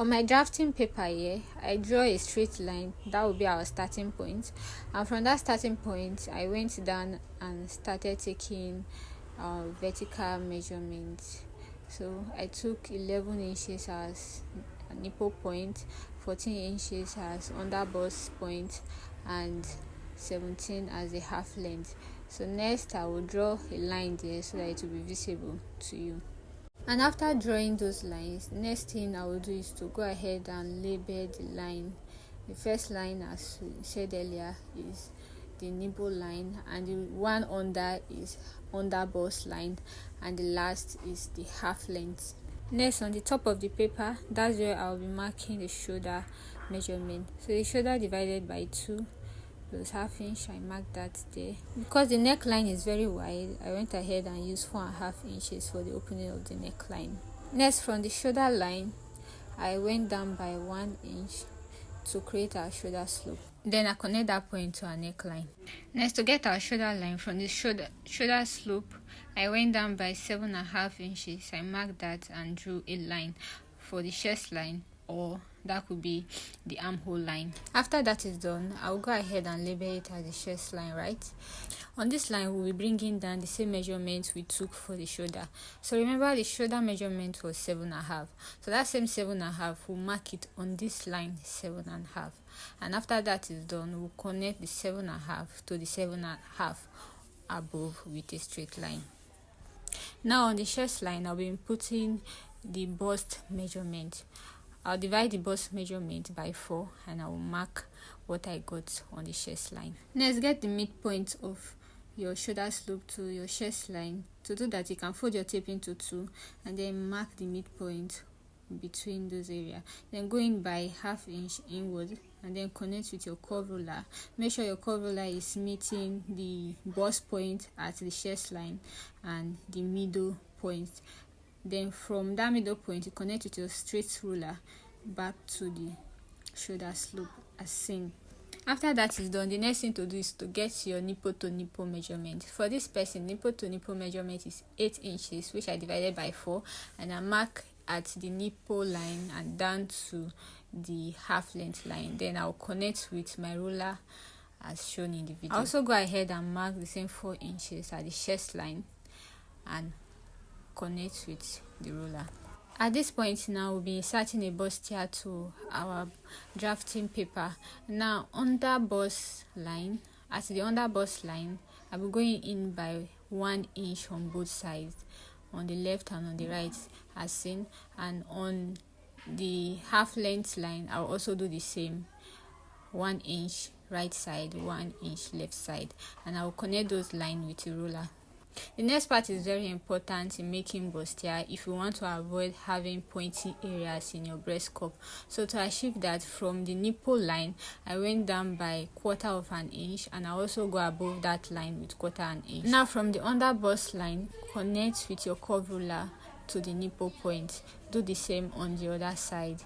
On my drafting paper here, I draw a straight line. That will be our starting point, and from that starting point I went down and started taking vertical measurements. So I took 11 inches as nipple point, 14 inches as under bust point, and 17 as a half length. So next I will draw a line there so that it will be visible to you. And after drawing those lines, next thing I will do is to go ahead and label the line. The first line, as we said earlier, is the nipple line, and the one under is under bust line, and the last is the half length. Next, on the top of the paper, that's where I'll be marking the shoulder measurement. So the shoulder divided by 2 plus half inch, I marked that there. Because the neckline is very wide, I went ahead and used 4.5 inches for the opening of the neckline. Next, from the shoulder line, I went down by 1 inch to create our shoulder slope. Then I connect that point to our neckline. Next, to get our shoulder line from the shoulder slope, I went down by 7.5 inches. I marked that and drew a line for the chest line, or that could be the armhole line. After that is done, I'll go ahead and label it as the chest line, right? On this line, we'll be bringing down the same measurement we took for the shoulder. So remember, the shoulder measurement was 7.5. So that same 7.5, we'll mark it on this line, 7.5. And after that is done, we'll connect the 7.5 to the 7.5 above with a straight line. Now on the chest line, I'll be inputting the bust measurement. I'll divide the bust measurement by 4 and I will mark what I got on the chest line. Next, get the midpoint of your shoulder slope to your chest line. To do that, you can fold your tape into 2 and then mark the midpoint between those areas. Then go in by half inch inward and then connect with your curve ruler. Make sure your curve ruler is meeting the bust point at the chest line and the middle point. Then from that middle point, you connect with your straight ruler back to the shoulder slope as seen. After that is done, the next thing to do is to get your nipple to nipple measurement. For this person, nipple to nipple measurement is 8 inches, which I divided by 4, and I mark at the nipple line and down to the half length line. Then I'll connect with my ruler as shown in the video. I also go ahead and mark the same 4 inches at the chest line and connect with the ruler. At this point now, we'll be inserting a bustier to our drafting paper. Now under bust line, at the under bust line, I'll be going in by 1 inch on both sides, on the left and on the right as seen, and on the half length line I'll also do the same, 1 inch right side, 1 inch left side, and I'll connect those lines with a ruler. The next part is very important in making bustier if you want to avoid having pointy areas in your breast cup. So to achieve that, from the nipple line I went down by 1/4 inch, and I also go above that line with 1/4 inch. Now from the under bust line, connect with your curve ruler to the nipple point. Do the same on the other side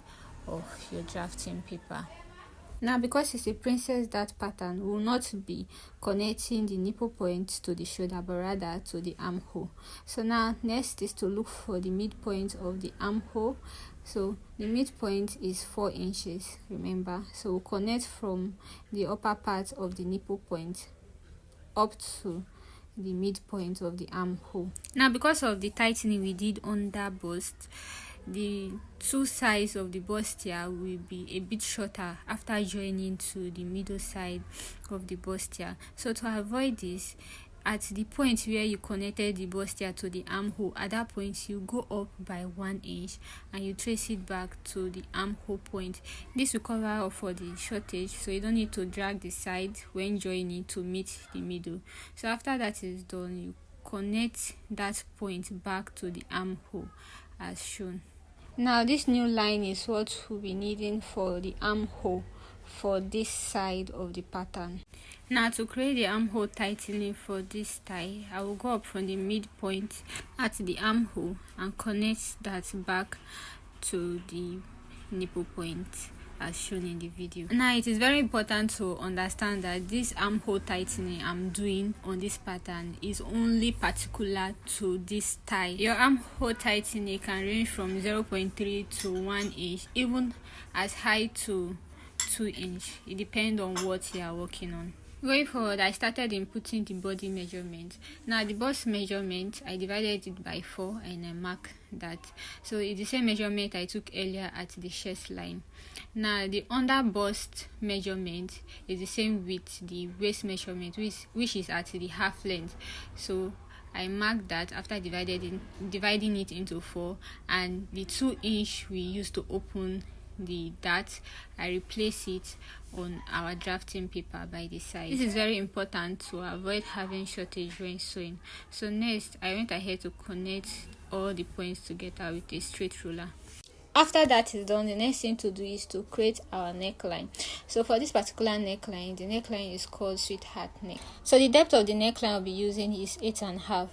of your drafting paper. Now, because it's a princess dart pattern, we will not be connecting the nipple point to the shoulder, but rather to the armhole. So now, next is to look for the midpoint of the armhole. So the midpoint is 4 inches, remember. So we'll connect from the upper part of the nipple point up to the midpoint of the armhole. Now, because of the tightening we did under bust, the two sides of the bustier will be a bit shorter after joining to the middle side of the bustier. So to avoid this, at the point where you connected the bustier to the armhole, at that point you go up by 1 inch and you trace it back to the armhole point. This will cover up for the shortage, so you don't need to drag the side when joining to meet the middle. So after that is done, you connect that point back to the armhole as shown. Now this new line is what we'll be needing for the armhole for this side of the pattern. Now to create the armhole tightening for this tie, I will go up from the midpoint at the armhole and connect that back to the nipple point as shown in the video. Now it is very important to understand that this armhole tightening I'm doing on this pattern is only particular to this tie. Your armhole tightening can range from 0.3 to 1 inch, even as high to 2 inch. It depends on what you are working on. Going forward, I started inputting the body measurement. Now the bust measurement, I divided it by 4 and I marked that. So it's the same measurement I took earlier at the chest line. Now the under bust measurement is the same with the waist measurement, which is at the half length. So I marked that after dividing it into 4, and the 2 inch we used to open the dart, I replace it on our drafting paper by the side. This is very important to avoid having shortage when sewing. So next, I went ahead to connect all the points together with a straight ruler. After that is done, the next thing to do is to create our neckline. So for this particular neckline, the neckline is called sweetheart neck. So the depth of the neckline I'll be using is 8.5.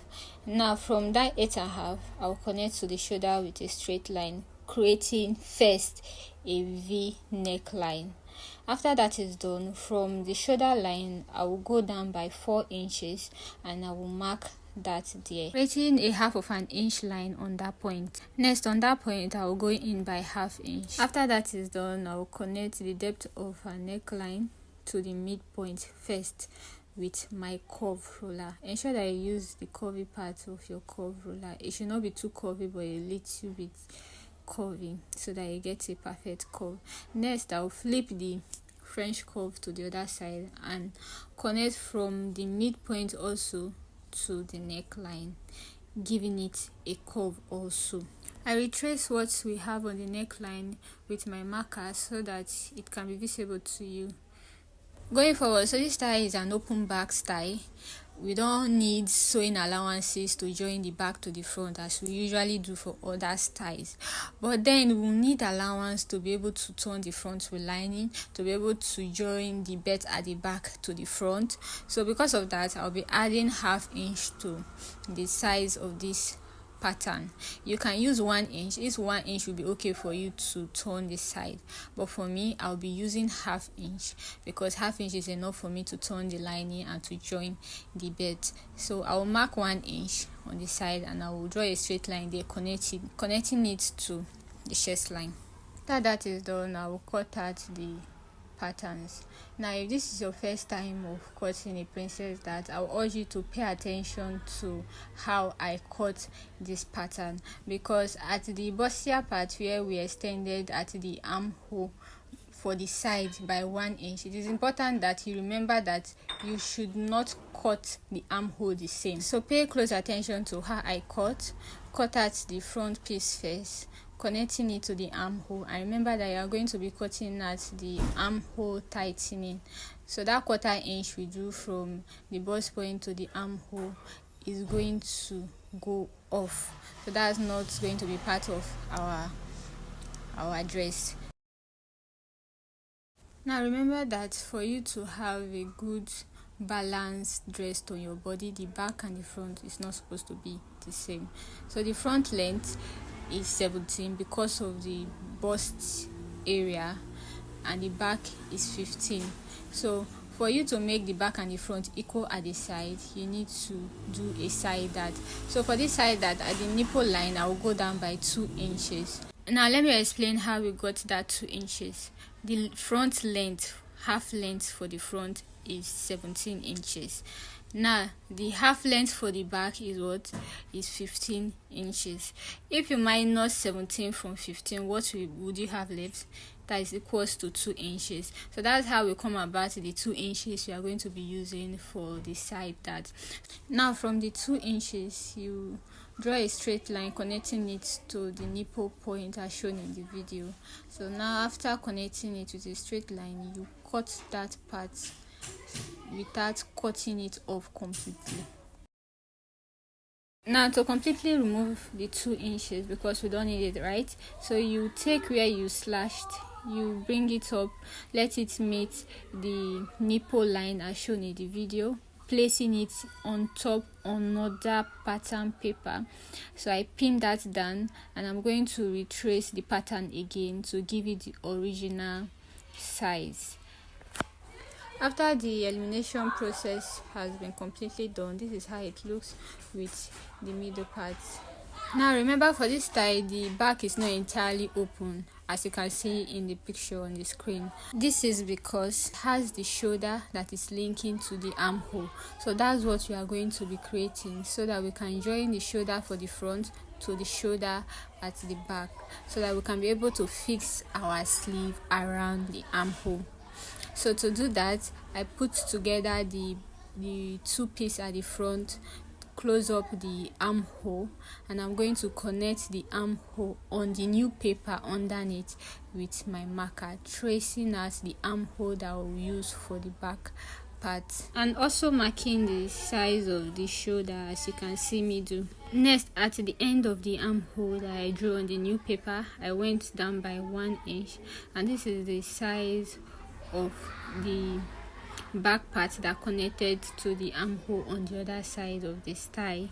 Now from that 8.5, I'll connect to the shoulder with a straight line, creating first a V neckline. After that is done, from the shoulder line I will go down by 4 inches and I will mark that there, creating a half of an inch line on that point. Next, on that point I will go in by half inch. After that is done, I will connect the depth of a neckline to the midpoint first with my curve ruler. Ensure that you use the curvy part of your curve ruler. It should not be too curvy, but a little bit curving, so that you get a perfect curve. Next, I'll flip the French curve to the other side and connect from the midpoint also to the neckline, giving it a curve also. I will trace what we have on the neckline with my marker so that it can be visible to you. Going forward, so this tie is an open back tie. We don't need sewing allowances to join the back to the front as we usually do for other styles, but then we'll need allowance to be able to turn the front with lining, to be able to join the belt at the back to the front. So because of that, I'll be adding half inch to the size of this pattern. You can use 1 inch. This 1 inch will be okay for you to turn the side, but for me I'll be using half inch because half inch is enough for me to turn the lining and to join the belt. So I will mark 1 inch on the side and I will draw a straight line there, connecting it to the chest line. After that is done, I will cut out the patterns. Now if this is your first time of cutting a princess dart, I will urge you to pay attention to how I cut this pattern, because at the bustier part where we extended at the armhole for the side by 1 inch, it is important that you remember that you should not cut the armhole the same. So pay close attention to how I cut out the front piece first, connecting it to the armhole, and remember that you are going to be cutting at the armhole tightening. So that 1/4 inch we do from the bust point to the armhole is going to go off, so that's not going to be part of our dress. Now remember that for you to have a good balanced dress on your body, the back and the front is not supposed to be the same. So the front length is 17 because of the bust area, and the back is 15. So for you to make the back and the front equal at the side, you need to do a side dart. So for this side dart, at the nipple line I will go down by 2 inches. Now let me explain how we got that 2 inches. The front length, half length for the front is 17 inches. Now the half length for the back is 15 inches. If you minus 17 from 15, what would you have left? That is equals to 2 inches. So that's how we come about the 2 inches we are going to be using for the side dart. Now from the 2 inches, you draw a straight line connecting it to the nipple point as shown in the video. So now after connecting it with a straight line, you cut that part without cutting it off completely. Now to completely remove the 2 inches, because we don't need it, right? So you take where you slashed, you bring it up, let it meet the nipple line as shown in the video, placing it on top another pattern paper. So I pin that down, and I'm going to retrace the pattern again to give it the original size. After the elimination process has been completely done, this is how it looks with the middle part. Now remember, for this style the back is not entirely open, as you can see in the picture on the screen. This is because it has the shoulder that is linking to the armhole. So that's what we are going to be creating, so that we can join the shoulder for the front to the shoulder at the back, so that we can be able to fix our sleeve around the armhole. So to do that, I put together the two pieces at the front, close up the armhole, and I'm going to connect the armhole on the new paper underneath with my marker, tracing out the armhole that I will use for the back part, and also marking the size of the shoulder, as you can see me do. Next, at the end of the armhole that I drew on the new paper, I went down by 1 inch, and this is the size of the back part that connected to the armhole on the other side of the style,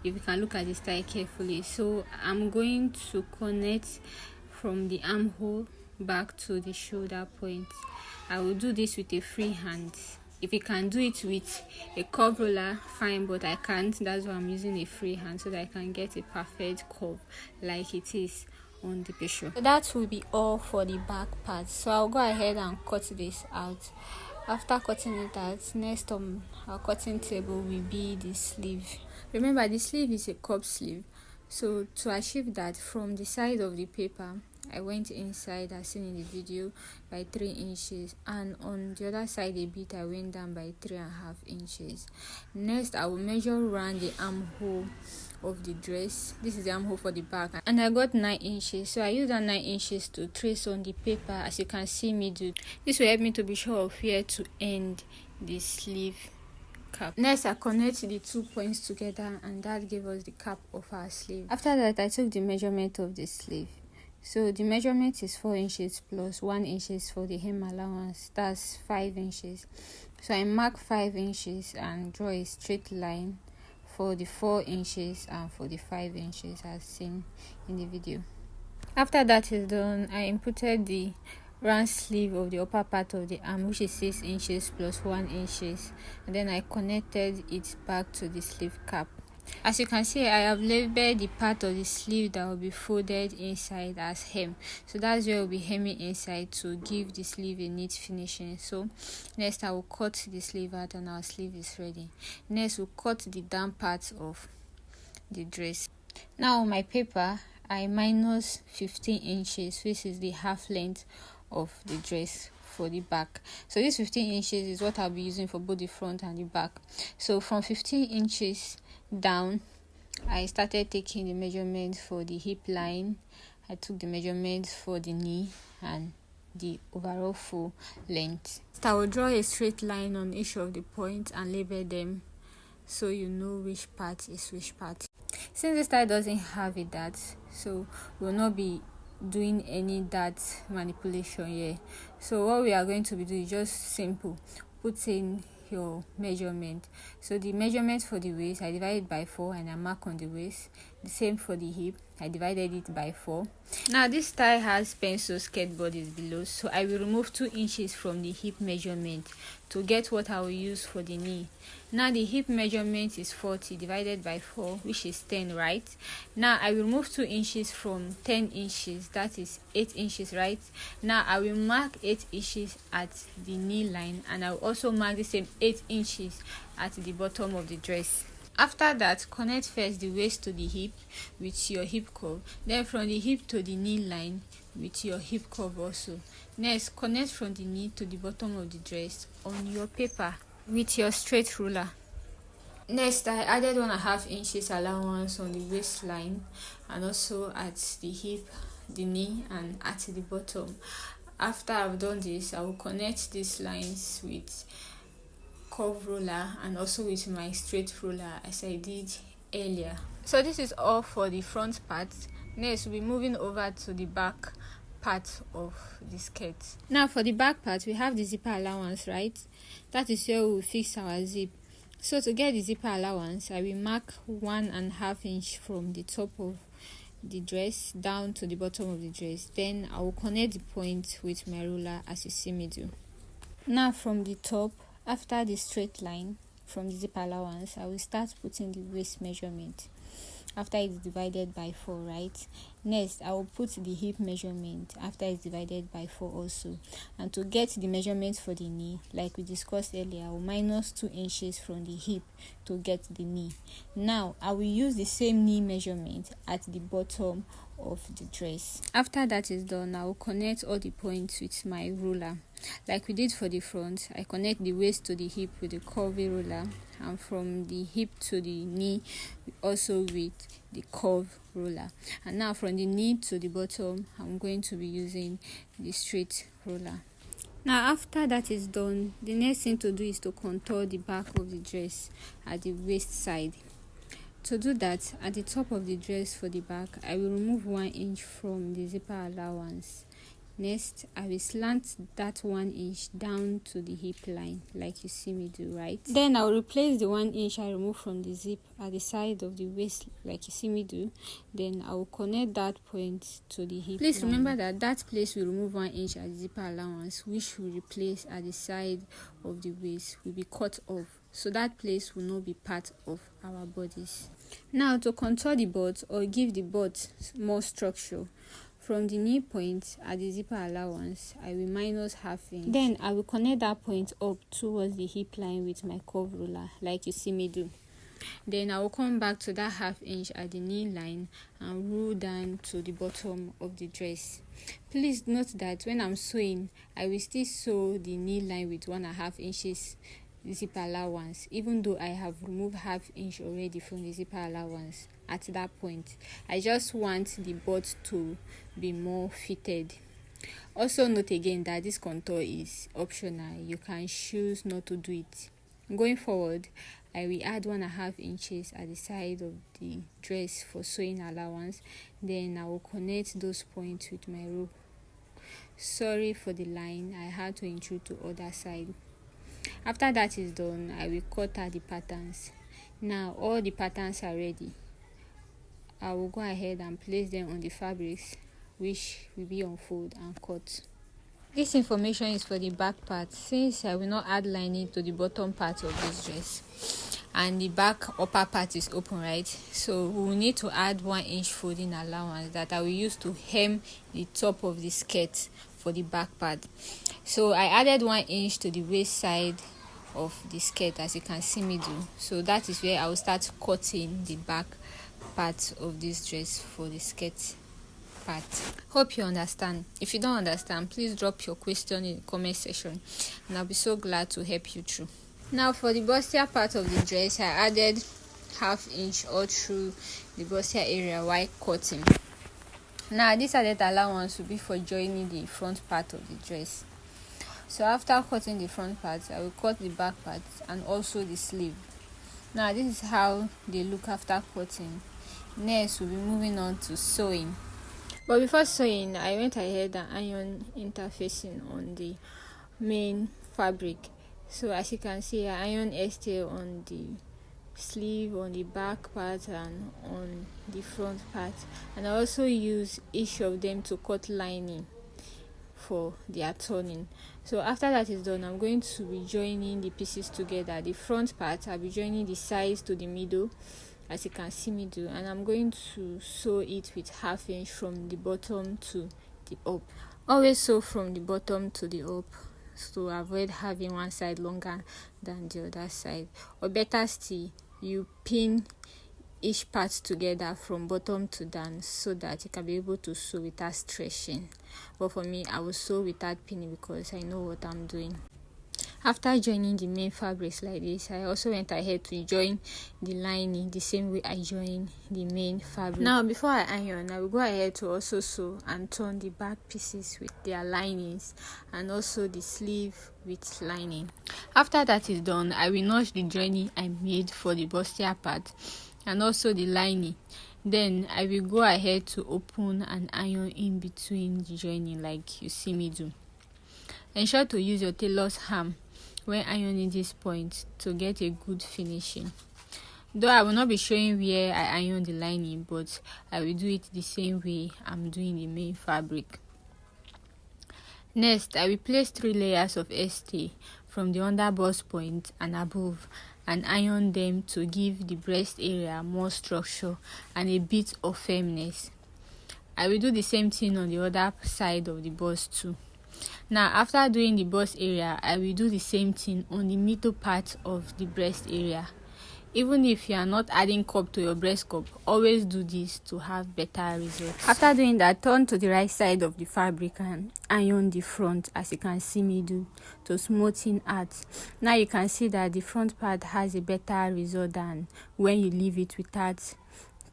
if you can look at the style carefully. So I'm going to connect from the armhole back to the shoulder point. I will do this with a free hand. If you can do it with a curve roller, fine, but I can't. That's why I'm using a free hand, so that I can get a perfect curve like it is on the picture. So that will be all for the back part. So I'll go ahead and cut this out. After cutting it out, next on our cutting table will be the sleeve. Remember, the sleeve is a cup sleeve. So to achieve that, from the side of the paper, I went inside as seen in the video by 3 inches, and on the other side a bit I went down by 3.5 inches. Next, I will measure around the armhole of the dress. This is the armhole for the back, and I got 9 inches. So I used that 9 inches to trace on the paper, as you can see me do. This will help me to be sure of where to end the sleeve cap. Next, I connect the 2 points together, and that gave us the cap of our sleeve. After that, I took the measurement of the sleeve. So the measurement is 4 inches plus 1 inches for the hem allowance. That's 5 inches. So I mark 5 inches and draw a straight line for the 4 inches and for the 5 inches as seen in the video. After that is done, I inputted the round sleeve of the upper part of the arm, which is 6 inches plus 1 inches, and then I connected it back to the sleeve cap. As you can see, I have labeled the part of the sleeve that will be folded inside as hem. So that's where we'll be hemming inside to give the sleeve a neat finishing. So next, I will cut the sleeve out, and our sleeve is ready. Next, we'll cut the down part of the dress. Now on my paper, I minus 15 inches, which is the half length of the dress for the back. So this 15 inches is what I'll be using for both the front and the back. So from 15 inches down, I started taking the measurement for the hip line. I took the measurement for the knee and the overall full length. So I will draw a straight line on each of the points and label them, so you know which part is which part. Since this style doesn't have a dart, so we'll not be doing any dart manipulation here. So what we are going to be doing is just simple, put in your measurement. So the measurement for the waist, I divided by 4 and I mark on the waist. The same for the hip, I divided it by 4. Now this style has pencil skirt bodice below, so I will remove 2 inches from the hip measurement to get what I will use for the knee. Now the hip measurement is 40 divided by 4, which is 10, right? Now I will remove 2 inches from 10 inches, that is 8 inches, right? Now I will mark 8 inches at the knee line, and I will also mark the same 8 inches at the bottom of the dress. After that, connect first the waist to the hip with your hip curve, then from the hip to the knee line with your hip curve also. Next, connect from the knee to the bottom of the dress on your paper with your straight ruler. Next, I added 1.5 inches allowance on the waistline and also at the hip, the knee, and at the bottom. After I've done this, I will connect these lines with curve ruler and also with my straight ruler as I did earlier. So this is all for the front part. Next, we'll be moving over to the back part of the skirt. Now for the back part, we have the zipper allowance, right? That is where we fix our zip. So to get the zipper allowance, I will mark 1.5 inch from the top of the dress down to the bottom of the dress. Then I will connect the point with my ruler as you see me do. Now from the top, after the straight line from the zipper allowance, I will start putting the waist measurement after it's divided by 4, right? Next, I will put the hip measurement after it's divided by 4 also. And to get the measurement for the knee, like we discussed earlier, I will minus 2 inches from the hip to get the knee. Now, I will use the same knee measurement at the bottom of the dress. After that is done, I will connect all the points with my ruler. Like we did for the front, I connect the waist to the hip with the curvy ruler, and from the hip to the knee also with the curve ruler. And now from the knee to the bottom, I'm going to be using the straight ruler. Now after that is done, the next thing to do is to contour the back of the dress at the waist side. To do that, at the top of the dress for the back, I will remove 1 inch from the zipper allowance. Next, I will slant that 1 inch down to the hip line, like you see me do, right? Then I will replace the 1 inch I removed from the zip at the side of the waist, like you see me do. Then I will connect that point to the hip line. Please remember that place we remove 1 inch at the zipper allowance, which we replace at the side of the waist, will be cut off. So that place will not be part of our bodice. Now to contour the butt or give the butt more structure, from the knee point at the zipper allowance, I will minus 1/2 inch. Then I will connect that point up towards the hip line with my curve ruler, like you see me do. Then I will come back to that 1/2 inch at the knee line and rule down to the bottom of the dress. Please note that when I'm sewing, I will still sew the knee line with 1.5 inches zipper allowance, even though I have removed 1/2 inch already from the zipper allowance. At that point, I just want the butt to be more fitted. Also note again that this contour is optional. You can choose not to do it. Going forward, I will add 1.5 inches at the side of the dress for sewing allowance. Then I will connect those points with my rope. Sorry for the line, I had to intrude to other side. After that is done, I will cut out the patterns. Now all the patterns are ready. I will go ahead and place them on the fabrics, which will be unfold and cut. This information is for the back part, since I will not add lining to the bottom part of this dress and the back upper part is open, right? So we will need to add 1 inch folding allowance that I will use to hem the top of the skirt for the back part. So I added 1 inch to the waist side of the skirt, as you can see me do. So that is where I will start cutting the back part of this dress for the skirt part. Hope you understand. If you don't understand, please drop your question in the comment section and I'll be so glad to help you through. Now for the bustier part of the dress, I added 1/2 inch all through the bustier area while cutting. Now this added allowance will be for joining the front part of the dress. So after cutting the front part, I will cut the back part and also the sleeve. Now this is how they look after cutting. Next, we'll be moving on to sewing. But before sewing, I went ahead and ironed interfacing on the main fabric. So as you can see, I ironed ST on the sleeve, on the back part and on the front part, and I also use each of them to cut lining for their turning. So after that is done, I'm going to be joining the pieces together. The front part, I'll be joining the sides to the middle, as you can see me do, and I'm going to sew it with 1/2 inch from the bottom to the up. Always sew from the bottom to the up to avoid having one side longer than the other side, or better still, you pin each part together from bottom to down so that you can be able to sew without stretching. But for me, I will sew without pinning because I know what I'm doing. After joining the main fabrics like this, I also went ahead to join the lining the same way I joined the main fabric. Now before I iron, I will go ahead to also sew and turn the back pieces with their linings and also the sleeve with lining. After that is done, I will notch the joining I made for the bustier part and also the lining. Then I will go ahead to open and iron in between the joining like you see me do. Ensure to use your tailor's ham when ironing this point to get a good finishing. Though I will not be showing where I iron the lining, but I will do it the same way I'm doing the main fabric. Next, I will place 3 layers of stay from the under bust point and above and iron them to give the breast area more structure and a bit of firmness. I will do the same thing on the other side of the bust too. Now, after doing the bust area, I will do the same thing on the middle part of the breast area. Even if you are not adding cup to your breast cup, always do this to have better results. After doing that, turn to the right side of the fabric and iron the front, as you can see me do, to smoothen out. Now you can see that the front part has a better result than when you leave it without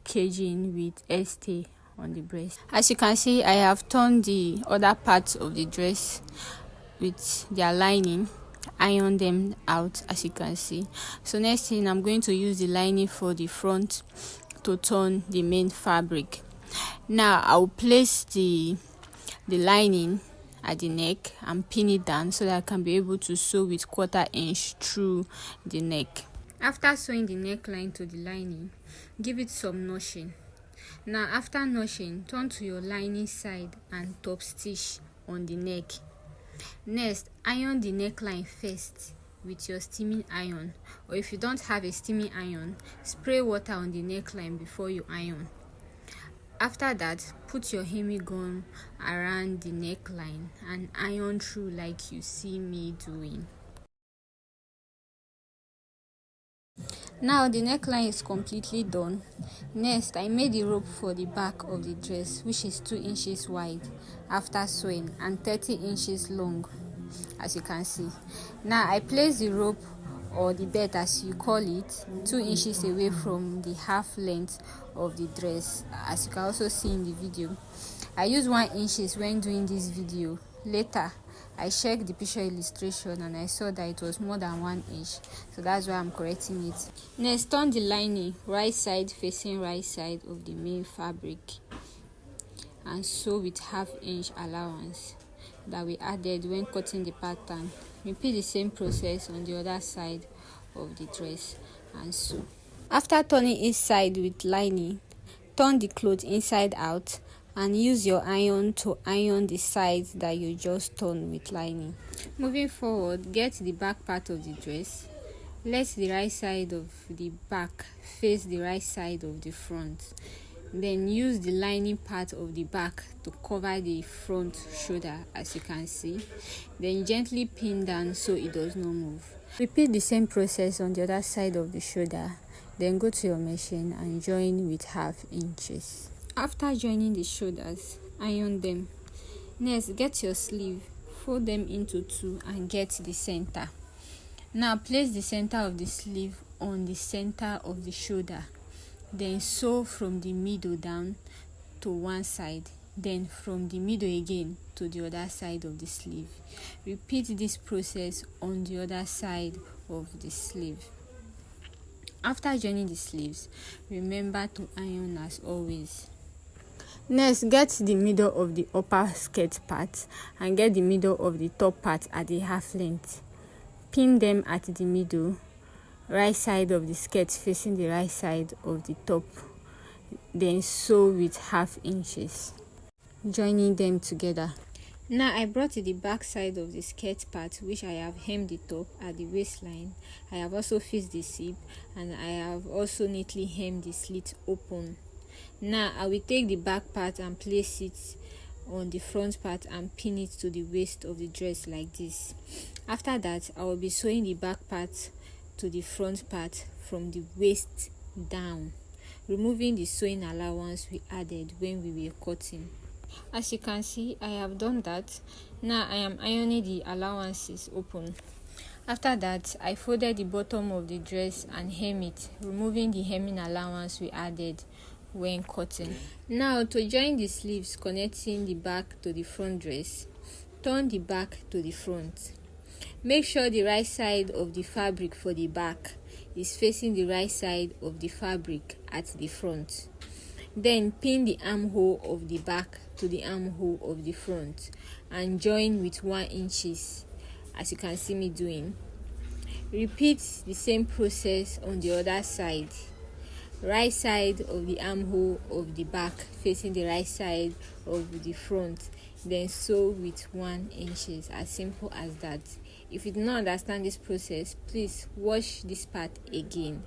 caging with stay on the breast. As you can see, I have turned the other parts of the dress with their lining, iron them out, as you can see. So next thing, I'm going to use the lining for the front to turn the main fabric. Now I'll place the lining at the neck and pin it down so that I can be able to sew with 1/4 inch through the neck. After sewing the neckline to the lining, give it some notching. Now after notching, turn to your lining side and top stitch on the neck. Next, iron the neckline first with your steaming iron, or if you don't have a steaming iron, spray water on the neckline before you iron. After that, put your hemming gun around the neckline and iron through like you see me doing. Now the neckline is completely done. Next, I made the rope for the back of the dress, which is 2 inches wide after sewing and 30 inches long, as you can see. Now I place the rope, or the belt as you call it, 2 inches away from the half length of the dress, as you can also see in the video. I use 1 inches when doing this video. Later I checked the picture illustration and I saw that it was more than 1 inch, so that's why I'm correcting it. Next, turn the lining right side facing right side of the main fabric and sew with 1/2 inch allowance that we added when cutting the pattern. Repeat the same process on the other side of the dress and sew. After turning each side with lining, turn the cloth inside out and use your iron to iron the sides that you just turned with lining. Moving forward, get the back part of the dress. Let the right side of the back face the right side of the front. Then use the lining part of the back to cover the front shoulder, as you can see. Then gently pin down so it does not move. Repeat the same process on the other side of the shoulder. Then go to your machine and join with 1/2 inches. After joining the shoulders, iron them. Next, get your sleeve, fold them into 2 and get the center. Now place the center of the sleeve on the center of the shoulder. Then sew from the middle down to one side, then from the middle again to the other side of the sleeve. Repeat this process on the other side of the sleeve. After joining the sleeves, remember to iron as always. Next, get the middle of the upper skirt part and get the middle of the top part at the half length. Pin them at the middle, right side of the skirt facing the right side of the top. Then sew with 1/2 inches, joining them together. Now I brought the back side of the skirt part, which I have hemmed the top at the waistline. I have also fixed the zip and I have also neatly hemmed the slit open. Now I will take the back part and place it on the front part and pin it to the waist of the dress like this. After that, I will be sewing the back part to the front part from the waist down, removing the sewing allowance we added when we were cutting. As you can see, I have done that. Now I am ironing the allowances open. After that, I folded the bottom of the dress and hem it, removing the hemming allowance we added when cutting. Now to join the sleeves connecting the back to the front dress, turn the back to the front. Make sure the right side of the fabric for the back is facing the right side of the fabric at the front. Then pin the armhole of the back to the armhole of the front and join with 1 inch, as you can see me doing. Repeat the same process on the other side. Right side of the armhole of the back facing the right side of the front, then sew with 1 inch. As simple as that. If you do not understand this process, please watch this part again,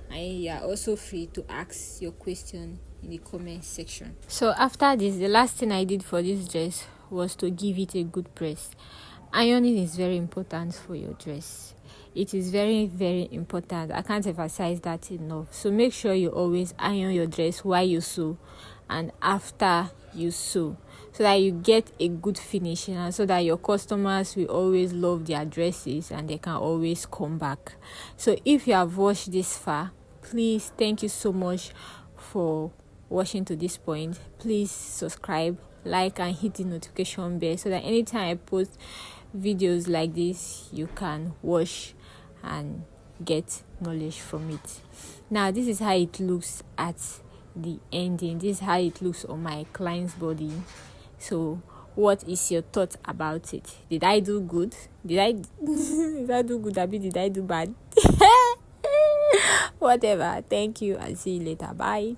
and you are also free to ask your question in the comment section. So after this, the last thing I did for this dress was to give it a good press. Ironing is very important for your dress. It is very, very important. I can't emphasize that enough. So make sure you always iron your dress while you sew and after you sew, so that you get a good finishing, and so that your customers will always love their dresses and they can always come back. So if you have watched this far, please, thank you so much for watching to this point. Please subscribe, like, and hit the notification bell, so that anytime I post videos like this, you can watch and get knowledge from it. Now, this is how it looks at the ending. This is how it looks on my client's body. So what is your thought about it? Did I do good? Did I do good? Did I do bad? Whatever. Thank you, and see you later. Bye.